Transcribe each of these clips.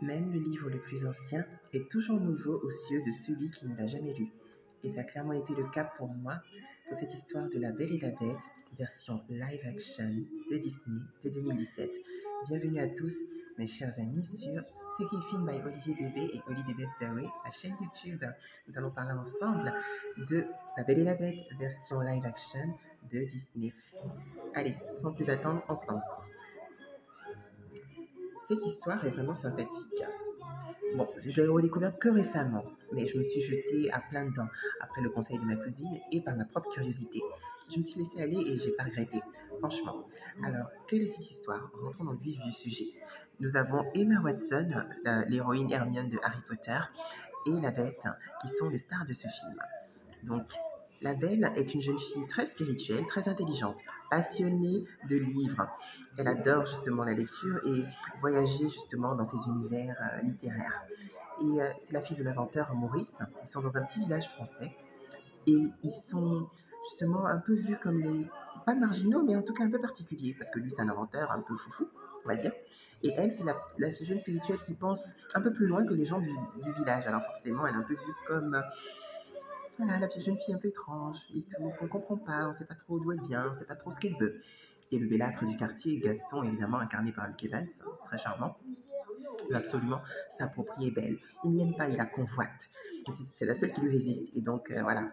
Même le livre le plus ancien est toujours nouveau aux yeux de celui qui ne l'a jamais lu. Et ça a clairement été le cas pour moi, pour cette histoire de La Belle et la Bête, version live action de Disney de 2017. Bienvenue à tous, mes chers amis, sur Série Film by Olivier Bébé et Olivier Bestaoué, la chaîne YouTube. Nous allons parler ensemble de La Belle et la Bête, version live action de Disney. Allez, sans plus attendre, on se lance. Cette histoire est vraiment sympathique. Bon, je l'ai redécouverte que récemment, mais je me suis jetée à plein dedans après le conseil de ma cousine et par ma propre curiosité. Je me suis laissée aller et j'ai pas regretté, franchement. Alors, quelle est cette histoire? Rentrons dans le vif du sujet. Nous avons Emma Watson, l'héroïne Hermione de Harry Potter, et la Bête, qui sont les stars de ce film. Donc, la Belle est une jeune fille très spirituelle, très intelligente, passionnée de livres. Elle adore justement la lecture et voyager justement dans ces univers littéraires. Et c'est la fille de l'inventeur Maurice. Ils sont dans un petit village français et ils sont justement un peu vus comme les, pas marginaux, mais en tout cas un peu particuliers, parce que lui c'est un inventeur un peu foufou, on va dire. Et elle, c'est la jeune spirituelle qui pense un peu plus loin que les gens du village. Alors forcément, elle est un peu vue comme voilà, la jeune fille un peu étrange et tout, qu'on comprend pas, on sait pas trop d'où elle vient, on sait pas trop ce qu'elle veut. Et le bellâtre du quartier, Gaston, évidemment incarné par Luke Evans, très charmant, veut absolument s'approprier d'elle. Il n'aime pas, il la convoite. C'est la seule qui lui résiste. Et donc, voilà,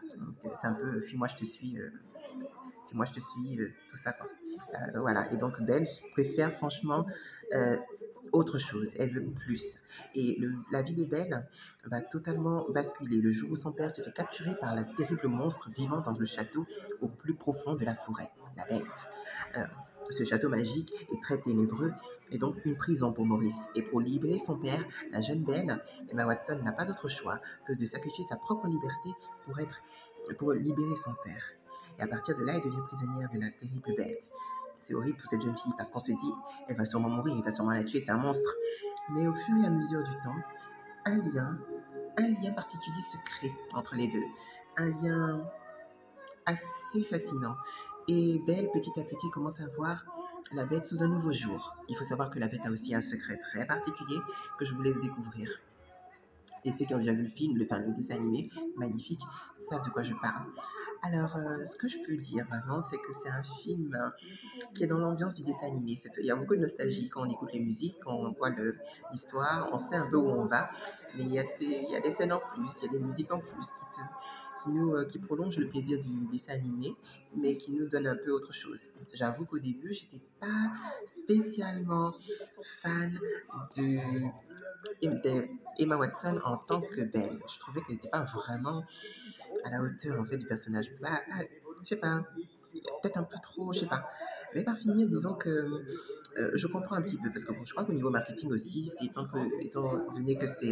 c'est un peu fuis-moi, je te suis, fuis-moi, je te suis, tout ça, quoi. Voilà, et donc Belle préfère franchement euh, autre chose, elle veut plus. Et la vie de Belle va totalement basculer le jour où son père se fait capturer par la terrible monstre vivant dans le château au plus profond de la forêt, la Bête. Euh, Ce château magique est très ténébreux et donc une prison pour Maurice. Et pour libérer son père, la jeune Belle, Emma Watson n'a pas d'autre choix que de sacrifier sa propre liberté pour libérer son père. Et à partir de là, elle devient prisonnière de la terrible Bête. C'est horrible pour cette jeune fille parce qu'on se dit, elle va sûrement mourir, il va sûrement la tuer, c'est un monstre. Mais au fur et à mesure du temps, un lien, un lien particulier se crée entre les deux. Un lien assez fascinant. Et Belle, petit à petit, commence à voir la Bête sous un nouveau jour. Il faut savoir que la Bête a aussi un secret très particulier que je vous laisse découvrir. Et ceux qui ont déjà vu le film, le dessin animé, magnifique, savent de quoi je parle. Alors, ce que je peux dire vraiment, c'est que c'est un film qui est dans l'ambiance du dessin animé. Il y a beaucoup de nostalgie quand on écoute les musiques, quand on voit l'histoire, on sait un peu où on va, mais il y a des scènes en plus, il y a des musiques en plus qui prolongent le plaisir du dessin animé, mais qui nous donnent un peu autre chose. J'avoue qu'au début, j'étais pas spécialement fan de, de Emma Watson en tant que Belle. Je trouvais qu'elle n'était pas vraiment à la hauteur en fait du personnage. Je sais pas, peut-être un peu trop, je sais pas. Mais par finir, disons que je comprends un petit peu, parce que bon, je crois qu'au niveau marketing aussi, étant donné que c'est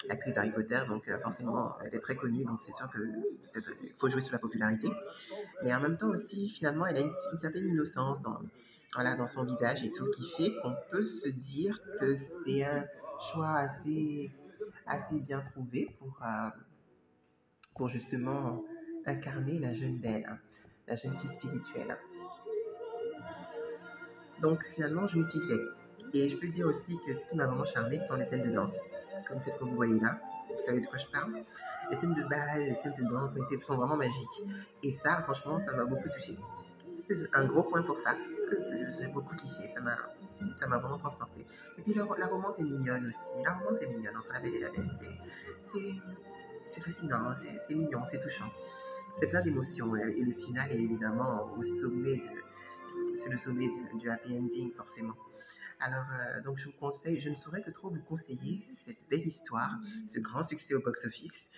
l'actrice Harry Potter, donc forcément, elle est très connue, donc c'est sûr qu'il faut jouer sur la popularité. Mais en même temps aussi, finalement, elle a une certaine innocence voilà, dans son visage et tout, qui fait qu'on peut se dire que c'est un choix assez bien trouvé pour justement incarner la jeune Belle, hein, la jeune fille spirituelle. Donc finalement, je m'y suis fait. Et je peux dire aussi que ce qui m'a vraiment charmé, ce sont les scènes de danse, comme celle que vous voyez là. Vous savez de quoi je parle? Les scènes de bal, les scènes de danse sont vraiment magiques. Et ça, franchement, ça m'a beaucoup touché. C'est un gros point pour ça, parce que j'ai beaucoup kiffé, ça m'a vraiment transporté. Et puis la romance est mignonne aussi. La romance est mignonne entre la Belle et la Bête. C'est, c'est fascinant, c'est mignon, c'est touchant. C'est plein d'émotions. Et le final est évidemment c'est le sommet du happy ending, forcément. Alors, donc, je vous conseille, je ne saurais que trop vous conseiller cette belle histoire, ce grand succès au box-office,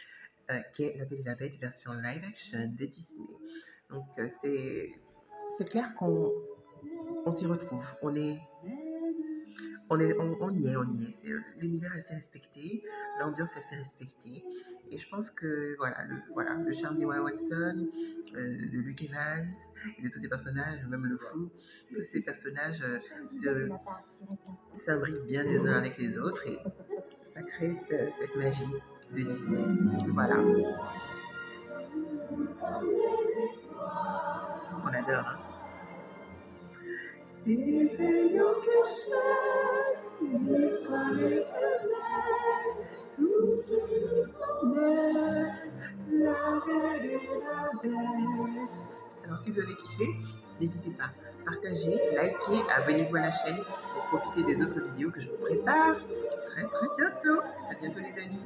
qui est La Belle et la Bête version live action de Disney. Donc, c'est clair qu'on s'y retrouve. On y est. L'univers est assez respecté, l'ambiance est assez respectée. Et je pense que voilà, le charme d'Emma Watson, de Luke Evans, et de tous ces personnages, même le fou, tous ces personnages s'imbriquent bien les uns avec les autres et ça crée cette magie de Disney. Voilà, on adore. Hein. C'était quelque chose, une histoire Alors si vous avez kiffé, n'hésitez pas, partagez, likez, abonnez-vous à la chaîne pour profiter des autres vidéos que je vous prépare très très bientôt. À bientôt les amis.